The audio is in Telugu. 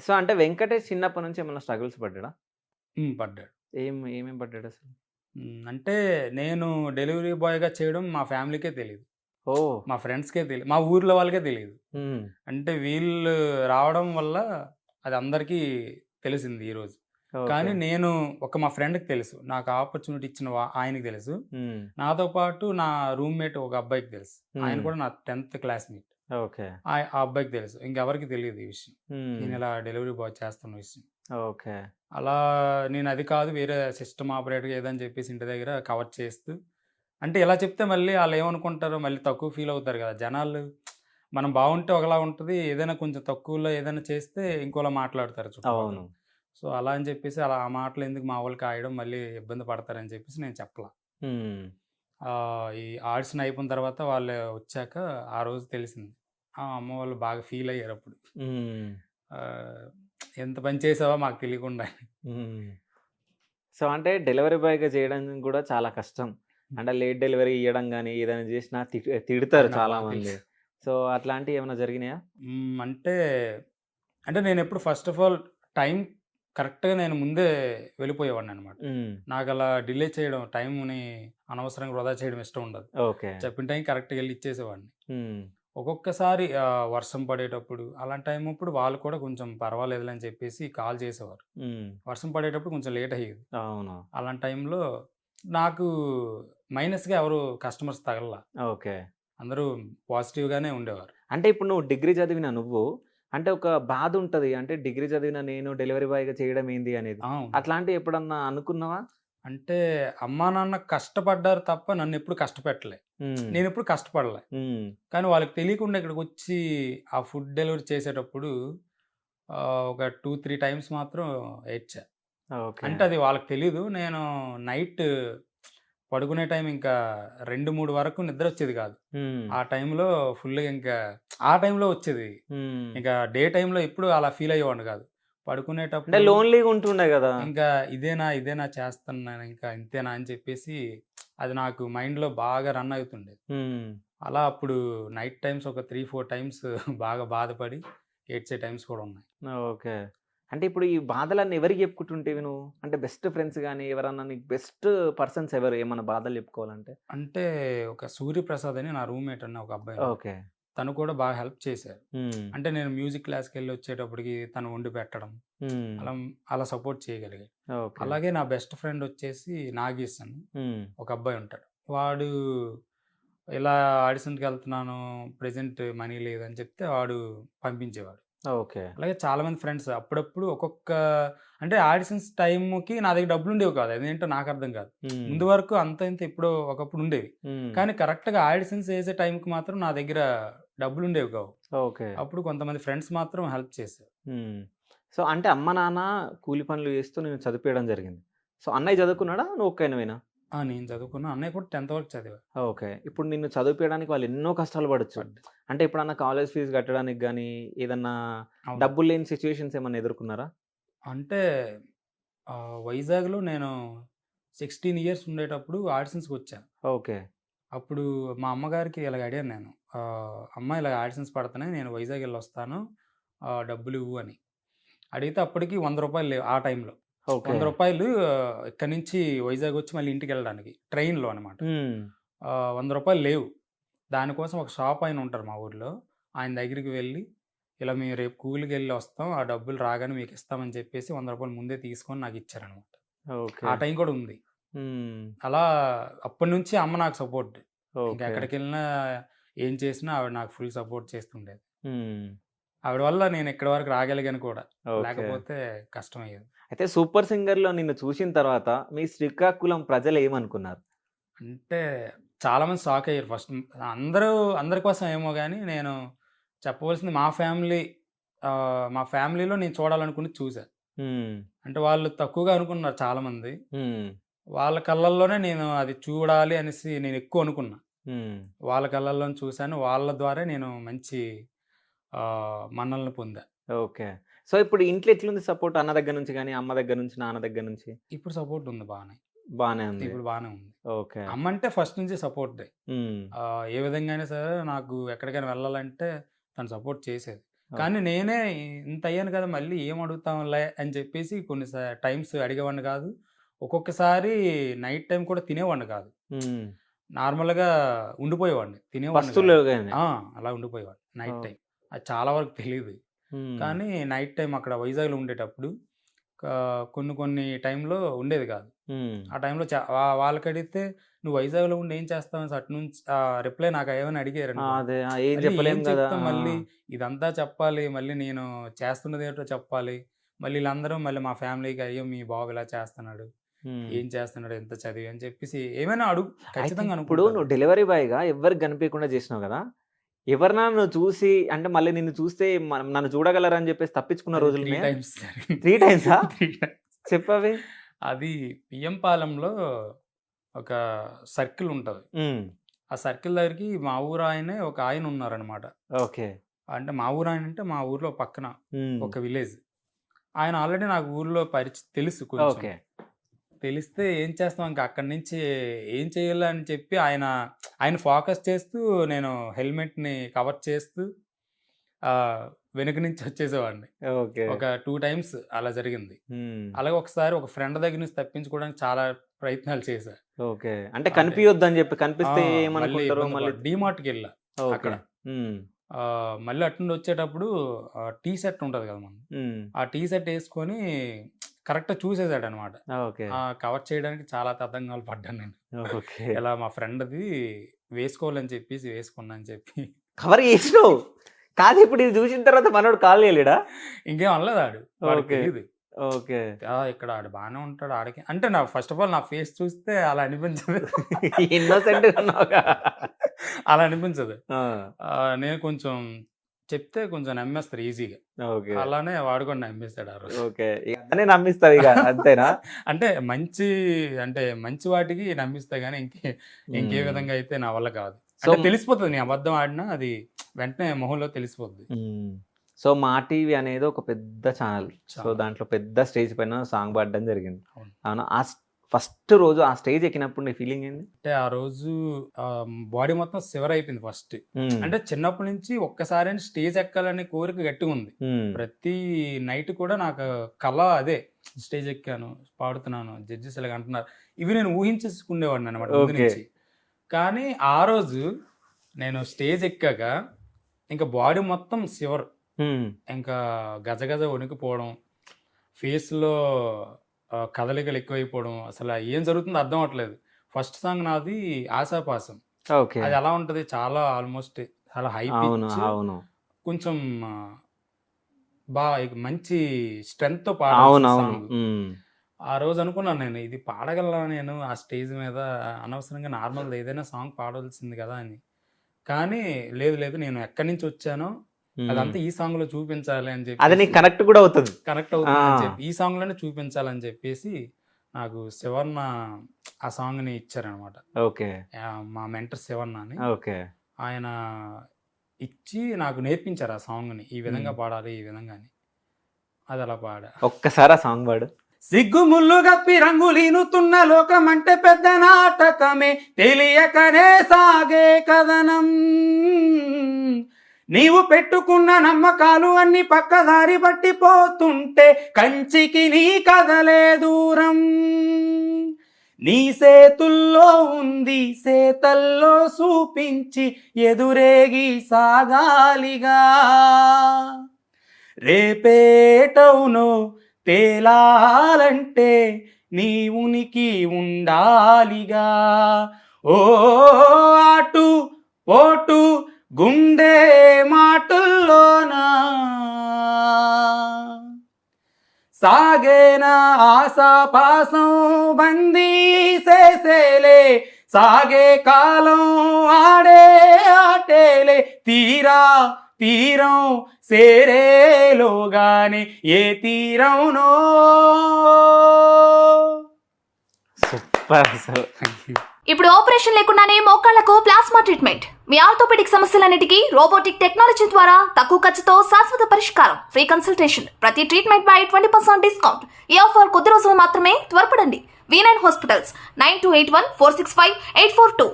సో, అంటే వెంకటేష్ చిన్నప్పటి నుంచి ఏమన్నా స్ట్రగుల్స్ పడ్డాడా? పడ్డాడు. ఏమేం పడ్డాడసలు? అంటే నేను డెలివరీ బాయ్‌గా చేయడం మా ఫ్యామిలీకే తెలీదు. ఓహ్! మా ఫ్రెండ్స్‌కే మా ఊర్లో వాళ్ళకే తెలీదు. హ్మ్. అంటే వీళ్ళు రావడం వల్ల అది అందరికీ తెలిసింది ఈరోజు. ఓకే. కానీ నేను మా ఫ్రెండ్‌కి తెలుసు. నాకు ఆపర్చునిటీ ఇచ్చిన ఆయనకి తెలుసు. హ్మ్. నాతో పాటు నా రూమ్‌మేట్ ఒక అబ్బాయికి తెలుసు. ఆయన హ్మ్. కూడా నా 10థ్ క్లాస్‌మేట్. ఓకే. ఆ అబ్బాయికి తెలుసు. ఇంకెవరికీ తెలీదు ఈ విషయం. హ్మ్. నేనిలా డెలివరీ బాయ్ చేస్తున్న విషయం. ఓకే. అలా నేనది కాదు వేరే సిస్టమ్ ఆపరేటర్‌గా ఏదని చెప్పేసి ఇంటి దగ్గర కవర్ చేస్తూ అంటే ఇలా చెప్తే మళ్ళీ ఆళ్ళేమనుకుంటారో మళ్ళీ తక్కువ ఫీల్ అవుతారు గదా! జనాలు మనం బావుంటే ఒకలా ఉంటది. ఏదైనా కొంచెం తక్కువలో ఏదైనా చేస్తే ఇంకోలా మాట్లాడతారు చుట్టుపక్కల. అవును. సో, అలా అని చెప్పేసి అలా ఆ మాటలెందుకు మా వోళ్ళు కాయడం మళ్ళీ ఇబ్బంది పడతారని చెప్పేసి నేను చెప్పలా. హ్మ్. ఈ ఆడిషన్ అయిపోయిన తర్వాత వాళ్ళు వచ్చాక ఆ రోజు తెలిసింది. అమ్మ వాళ్ళు బాగా ఫీల్ అయ్యారప్పుడు. హ్మ్. ఆహ్, ఎంత పని చేసావో మాకు తెలియకుండా. హ్మ్. సో, అంటే డెలివరీ బాయ్‌గా చేయడం గూడా చాలా కష్టం. అంటే లేట్ డెలివరీ ఇయ్యడం గాని, ఏదైనా జేసినా అది తిడతారు నాకు బాగా చాలామంది. తెలుసు. సో, అట్లాంటియేమన్నా జరిగినాయా? అంటే, అంటే నేనెప్పుడు ఫస్ట్ ఆఫ్ ఆల్ టైం కరెక్ట్‌గా నేను ముందే వెళ్ళిపోయేవాడిననమాట. హ్మ్. నాకలా డిలే చేయడం, టైమ్‌ని అనవసరంగా వృధా చేయడం ఇష్టం ఉండదు. ఓకే. చెప్పిన టైంకి కరెక్ట్‌గా ఎళ్లి ఇచ్చేసేవాడిని. హ్మ్. ఒక్కొక్కసారి వర్షం పడేటప్పుడు, అలాంటి టైమప్పుడు వాళ్ళు కూడా కొంచెం పర్వాలేదులే అని చెప్పేసి కాల్ చేసేవారు. హ్మ్. వర్షం పడేటప్పుడు కొంచెం లేట్ అయ్యేది. అవును. అలాంటి టైంలో నాకు మైనస్‌గా ఎవరు కస్టమర్స్ తగలలా. ఓకే. అందరూ పాజిటివ్‌గానే ఉండేవారు. అంటే ఇప్పుడు నువ్వు డిగ్రీ చదివిన నువ్వు, అంటే ఒక బాధుంటది. అంటే డిగ్రీ చదివిన నేను డెలివరీ బాయ్‌గా చేయడం ఏంది అనేది. అవును. అట్లాంటివి ఎప్పుడన్నా అనుకున్నావా? అంటే అమ్మా, నాన్న కష్టపడ్డారు తప్ప నన్నెప్పుడు కష్టపెట్టలే. హ్మ్. నేనెప్పుడు కష్టపడలే. హ్మ్. కానీ వాళ్ళకి తెలియకుండా ఇక్కడికొచ్చి ఆ ఫుడ్ డెలివరీ చేసేటప్పుడు ఒక 2, 3 టైమ్స్ మాత్రం ఏడ్చా. ఓకే. అంటే అది వాళ్ళకి తెలీదు. నేను నైట్ పడుకునే టైం ఇంకా 2, 3 వరకు నిద్రొచ్చేది కాదు. హ్మ్. ఆ టైంలో ఫుల్‌గా ఇంకా ఆ టైంలో వచ్చేది. హ్మ్. ఇంకా డే టైమ్‌లో ఎప్పుడు అలా ఫీల్ అయ్యేవాడిని కాదు. అంటే పడుకునేటప్పుడు లోన్‌లీగా ఉంటుండే గదా! ఇంకా ఇదేనా చేస్తున్నాను ఇంకా ఇంతేనా అని చెప్పేసి అది నాకు మైండ్‌లో బాగా రన్ అవుతుండేది. హ్మ్. అలా అప్పుడు నైట్ టైమ్స్ ఒక 3, 4 టైమ్స్ బాగా బాధపడి ఏడ్చే టైమ్స్ కూడా ఉన్నాయి. ఓకే. అంటే ఇప్పుడు ఈ బాధలన్నీ ఎవరికి చెప్పుకుంటుంటివి నువ్వు? అంటే బెస్ట్ ఫ్రెండ్స్ గాని, ఎవరన్నా నీకు బెస్ట్ పర్సన్స్ ఎవరు? ఏమన్నా బాధలు చెప్పుకోవాలంటే? అంటే ఒక సూర్యప్రసాద్ అని నా రూమ్‌మేట్ అన్న ఒక అబ్బాయున్నాడు. ఓకే. తను కూడా బాగా హెల్ప్ చేశారు. హ్మ్. అంటే నేను మ్యూజిక్ క్లాస్‌కెళ్ళి వచ్చేటప్పటికి తను వండి పెట్టడం. హ్మ్. అలా అలా సపోర్ట్ చేయగలిగాడు. ఓకే. అలాగే నా బెస్ట్ ఫ్రెండ్ వచ్చేసి నాగేష్ అని హ్మ్. ఒక అబ్బాయి ఉంటాడు. వాడు ఇలా ఆడిషన్‌కెళ్తున్నాను ప్రెజెంట్ మనీ లేదని చెప్తే వాడు పంపించేవాడు. ఓకే. అలాగే చాలామంది ఫ్రెండ్స్ అప్పుడప్పుడు అంటే ఆడిషన్స్ టైమ్‌కి నా దగ్గర డబ్బులుండేవి కాదు. అదేంటో నాకర్థం కాదు. హ్మ్. ముందు వరకు అంత ఇంత ఎప్పుడో ఒకప్పుడు ఉండేవి. హ్మ్. కానీ కరెక్ట్‌గా ఆడిషన్స్ ఏసే టైంకి మాత్రం నా దగ్గర డబ్బులుండేవి కావు. ఓకే. అప్పుడు కొంతమంది ఫ్రెండ్స్ మాత్రం హెల్ప్ చేశారు. హ్మ్. సో, అంటే అమ్మ, నాన్న కూలి పనులు చేస్తూ నిన్ను చదివిపియడం జరిగింది. సో, అన్నయ్య చదువుకున్నాడా? నువ్వు ఒక్కనివేనా? నేను చదువుకున్నా. అన్నయ్య కూడా 10థ్ వరకు చదివాడు. ఓకే. ఇప్పుడు నిన్ను చదివిపియడానికి వాళ్ళు ఎన్నో కష్టాలు పడొచ్చు. పడ్డాడు. అంటే ఎప్పుడన్నా కాలేజ్ ఫీజ్ కట్టడానికి గాని, ఏదన్నా అవును. డబ్బులు లేని సిట్యుయేషన్స్ ఏమన్నా ఎదుర్కొన్నారా? అంటే వైజాగ్‌లో నేను 16 ఇయర్స్ ఉండేటప్పుడు ఆడిషన్స్‌కొచ్చా. ఓకే. అప్పుడు మా అమ్మగారికి ఇలాగ అడిగాను నేను. అమ్మ ఇలాగ ఆడిషన్స్ పడుతున్నాయి. నేను వైజాగ్ ఎళ్ళొస్తాను. డబ్బులివ్వు అని. అడిగితే అప్పటికి రూ. 100 లేవు ఆ టైంలో. ఓకే. రూ. 100 ఇక్కడి నుంచి వైజాగ్ వచ్చి మళ్ళీ ఇంటికెళ్ళడానికి ట్రైన్‌లో అనమాట. హ్మ్. రూ. 100 లేవు. దానికోసం ఒక షాప్ ఆయన ఉంటారు మా ఊర్లో. ఆయన దగ్గరికి వెళ్ళి, ఇలా మేము రేపు కూలికెళ్ళి వస్తాం. ఆ డబ్బులు రాగానే మీకిస్తామని చెప్పేసి రూ. 100 ముందే తీసుకొని నాకిచ్చారనమాట. ఓకే. ఆ టైం కూడా ఉంది. హ్మ్. అలా అప్పటినుంచి అమ్మ నాకు సపోర్ట్. ఓకే. ఇంకెక్కడికెళ్ళినా ఏం చేసినా ఆవిడ నాకు ఫుల్ సపోర్ట్ చేస్తుండేది. హ్మ్. ఆవిడ వల్ల నేను ఇక్కడి వరకు రాగలిగాను కూడా. ఓకే. లేకపోతే కష్టమయ్యేది. అయితే 'సూపర్ సింగర్‌లో' నిన్ను చూసిన తర్వాత మీ శ్రీకాకుళం ప్రజలేమనుకున్నారు? అంటే చాలామంది షాకయ్యారు ఫస్ట్. అందరూ అందరి కోసం ఏమో గాని నేను చెప్పవలసింది మా ఫ్యామిలీలో నేను చూడాలనుకున్నది చూసా. హ్మ్. అంటే వాళ్ళు తక్కువగా అనుకున్నారు చాలామంది. హ్మ్. వాళ్ళ కళ్ళల్లోనే నేను అది చూడాలి అనేసి నేనెక్కువ అనుకున్నా. హ్మ్. వాళ్ళ కళ్ళల్లోని చూసాను. వాళ్ళ ద్వారా నేను మంచి మన్ననలు పొందా. ఓకే. సో, ఇప్పుడు ఇంట్లో ఎట్లుంది సపోర్ట్ అన్న దగ్గర నుంచి గాని, అమ్మ దగ్గర నుంచి, నాన్న దగ్గర నుంచి? ఇప్పుడు సపోర్ట్ ఉంది బానే. బానే ఉంది. ఇప్పుడు బానే ఉంది. ఓకే. అమ్మంటే ఫస్ట్ నుంచి సపోర్టే. హ్మ్. ఏ విధంగా అయినా సరే నాకు ఎక్కడికైనా వెళ్ళాలంటే తను సపోర్ట్ చేసేది. కానీ నేనే ఇంత అయ్యాను కదా! మళ్ళీ ఏం అడుగుతాంలే అని చెప్పేసి కొన్ని టైమ్స్ అడిగేవాడిని కాదు. ఒక్కొక్కసారి నైట్ టైమ్ కూడా తినేవాడిని కాదు. హ్మ్. నార్మల్‌గా ఉండిపోయేవాడిని. తినేవాడిని కాదు. పస్తులుగానే. అలా ఉండిపోయేవాడిని నైట్ ఓహ్! టైమ్. అది చాలా వరకు తెలీదు. హ్మ్. కానీ నైట్ టైమ్ అక్కడ వైజాగ్‌లో ఉండేటప్పుడు కొన్ని కొన్ని టైంలో ఉండేది కాదు. హ్మ్. ఆ టైంలో వాళ్ళకడిగితే "నువ్వు వైజాగ్‌లో ఉండి ఏం చేస్తావు?" అనేసి అటునుంచి రిప్లై నాకు ఏమైనా ఆ! అడిగారనుకోండి. అదే. ఏం మళ్ళీ ఏం చెప్పలేం గదా! చెప్తాం ఆ! మళ్ళీ? ఇదంతా చెప్పాలి. మళ్ళీ నేను చేస్తున్నదేంటో చెప్పాలి. మళ్ళీ ఈళ్ళందరూ మళ్ళీ మా ఫ్యామిలీకి అయ్యో! మీ బాబు ఇలా చేస్తున్నాడు. హ్మ్. ఏం చేస్తున్నాడు ఇంత చదివి అని చెప్పేసి ఏమైనా అయితే ఖచ్చితంగా ఇప్పుడు అనుకుంటారు. నువ్వు డెలివరీ బాయ్‌గా ఎవ్వరికి కనిపియకుండా చేసినావు గదా! ఎవరినైనా నువ్వు చూసి అంటే మళ్ళీ నిన్ను చూస్తే నన్ను చూడగలరని జెప్పేసి తప్పించుకున్న అది 3 రోజులున్నాయా? టైమ్స్ జరిగింది. 3 టైమ్సా? 3 టైమ్స్. చెప్పవి? అది బియ్యంపాలెంలో ఒక సర్కిల్ ఉంటది. హ్మ్. ఆ సర్కిల్ దగ్గరికి మా ఊరాయనే ఒక ఆయన ఉన్నారనమాట. ఓకే. అంటే మా ఊరాయన అంటే మా ఊర్లో పక్కన హ్మ్. ఒక విలేజ్. ఆయన ఆల్రెడీ నాకు ఊర్లో తెలుసు కొంచెం. ఓకే. తెలిస్తే ఏం చేస్తాం ఇంక అక్కడి నుంచి ఏం చేయాలి అని చెప్పి ఆయన ఫోకస్ చేస్తూ నేను హెల్మెట్‌ని కవర్ చేస్తూ వెనక నుంచి వచ్చేసేవాడిని. ఓకే. ఒక 2 టైమ్స్ అలా జరిగింది. హ్మ్. అలాగే ఒకసారి ఒక ఫ్రెండ్ దగ్గర నుంచి తప్పించుకోవడానికి చాలా ప్రయత్నాలు చేశా. ఓకే. అంటే అంటే కనిపియొద్దని జెప్పి ఆ! కనిపిస్తే మళ్ళీ ఏమనుకుంటారో ఇబ్బంది మళ్ళీ డీమార్ట్‌కెళ్ళా ఓకే. అక్కడ. హ్మ్. మళ్ళీ అటు నుండి వచ్చేటప్పుడు టీ షర్ట్ ఉంటది కదా మనది. హ్మ్. ఆ టీ షర్ట్ ఏసుకొని కరెక్ట్‌గా చూసేసాడనమాట. ఓకే. కవర్ చేయడానికి చాలా తతంగాలు పడ్డాను నేను. ఓకే. ఇలా మా ఫ్రెండ్‌ది వేసుకోవాలని చెప్పేసి వేసుకున్నా అని చెప్పి. కవర్ జేసినావు. కాదు ఇప్పుడు ఇది జూసిన తర్వాత మనోడు కాల్ జేయలేడా? ఇంకేం అనలేదు ఆడు. వాడికి ఓకే. తెలీదు. ఓకే. ఇక్కడ ఆడు బానే ఉంటాడు. ఆడికి అంటే నా ఫస్ట్ ఆఫ్ ఆల్ నా ఫేస్ చూస్తే అలా అనిపించదు. ఇన్నోసెంట్‌గా ఉన్నావుగా. అలా అనిపించదు. ఆ! నేను కొంచెం చెప్తే కొంచెం నమ్మేస్తారు ఈజీగా. ఓకే. అలానే వాడు కూడా నమ్మేసాడు ఆ రోజు. ఓకే. ఇగ అతనే నమ్మిస్తావిగ అంతేనా? అంటే మంచి వాటికి నమ్మిస్తా గానీ ఇంకే హ్మ్. విధంగా అయితే నా వల్ల కాదు. సో అంటే తెలిసిపోతది నేను అబద్ధం ఆడినా అది వెంటనే మొహంలో తెలిసిపోద్ది. హ్మ్. సో, మా టీవీ అనేది ఒక పెద్ద ఛానల్. సో, చాలా. దాంట్లో పెద్ద స్టేజ్ పైన సాంగ్ పాడడం జరిగింది. అవును. అవునా? ఫస్ట్ రోజు ఆ స్టేజ్ ఎక్కినప్పుడు నీ ఫీలింగ్ ఏంది? అంటే ఆ రోజు బాడీ మొత్తం షివర్ అయిపోయింది ఫస్ట్. హ్మ్. అంటే చిన్నప్పటి నుంచి ఒక్కసారైనా స్టేజ్ ఎక్కాలనే కోరిక గట్టిగుంది. హ్మ్. ప్రతి నైట్ కూడా నాకు కల అదే. స్టేజ్ ఎక్కాను, పాడుతున్నాను, జడ్జెస్ ఇలాగ అంటున్నారు. ఇవి నేను ఊహించేసుకునేవాడిననమాట ముందు ఓకే. నుంచి. కానీ ఆ రోజు నేను స్టేజ్ ఎక్కాక ఇంక బాడీ మొత్తం షివర్. హ్మ్. ఇంకా గజగజ వణికిపోవడం, ఫేస్‌లో కదలికలు ఎక్కువైపోవడం, అసల ఏం జరుగుతుందో అర్థం అవ్వట్లేదు. ఫస్ట్ సాంగ్ నాది 'ఆశాపాశం'. ఓకే. అది ఎలా ఉంటది చాలా ఆల్మోస్ట్ చాలా హై అవును. పిచ్ అవును. కొంచెం ఆహ్, ఇక మంచి స్ట్రెంగ్త్‌తో పాడాల్సిన అవునవును. సాంగ్. హ్మ్. ఆ రోజు అనుకున్నాను నేను ఇది పాడగలనా నేను ఆ స్టేజ్ మీద అనవసరంగా నార్మల్‌ది ఏదైనా సాంగ్ పాడాల్సింది కదా! అని. కానీ లేదు నేను ఎక్కడి నుంచి వచ్చానో హ్మ్. అదంతా ఈ సాంగ్‌లో చూపించాలి అని అది చెప్పేసి నీకు కనెక్ట్ గూడా అవుతది. కనెక్ట్ ఆ! అవుతుందని చెప్పి ఈ సాంగ్‌లోనే చూపించాలని చెప్పేసి నాకు శివన్న ఆ సాంగ్‌ని ఇచ్చారనమాట. ఓకే. మా మెంటర్ శివన్న అని. ఓకే. ఆయన ఇచ్చి నాకు నేర్పించారు ఆ సాంగ్‌ని. ఈ విధంగా హ్మ్. పాడాలి, ఈ విధంగా అని. అదలా పాడా. ఒక్కసారి ఆ సాంగ్ పాడు. సిగ్గుముల్లు గప్పి రంగులీనుతున్న లోకమంటే పెద్ద నాటకమే తెలియకనే సాగే కథనం. నీవు పెట్టుకున్న నమ్మకాలు అన్ని పక్కదారి పట్టిపోతుంటే కంచికి నీ కదలే దూరం. నీ సేతుల్లో ఉంది సేతల్లో చూపించి ఎదురేగి సాగాలిగా. రేపేటవునో తేలాలంటే నీ ఉనికి ఉండాలిగా. ఓ అటు పోటు గుండె మాటుల్లోనా సాగేనా ఆశాపాసం బందీ చేసేలే సాగే కాలం ఆడే ఆటేలే తీరం సేరేలోగానే ఏ తీరంనో. సూపర్ అసలు. ఇప్పుడు ఆపరేషన్ లేకుండానే మోకాళ్లకు ప్లాస్మా ట్రీట్మెంట్. మీ ఆర్థోపెడిక్ సమస్యలన్నిటికీ రోబోటిక్ టెక్నాలజీ ద్వారా తక్కువ ఖర్చుతో శాశ్వత పరిష్కారం. Free consultation. ప్రతి ట్రీట్మెంట్ పై 20% డిస్కౌంట్. ఈ ఆఫర్ కొద్ది రోజులు మాత్రమే. త్వరపడండి. V9 hospitals 9281465842.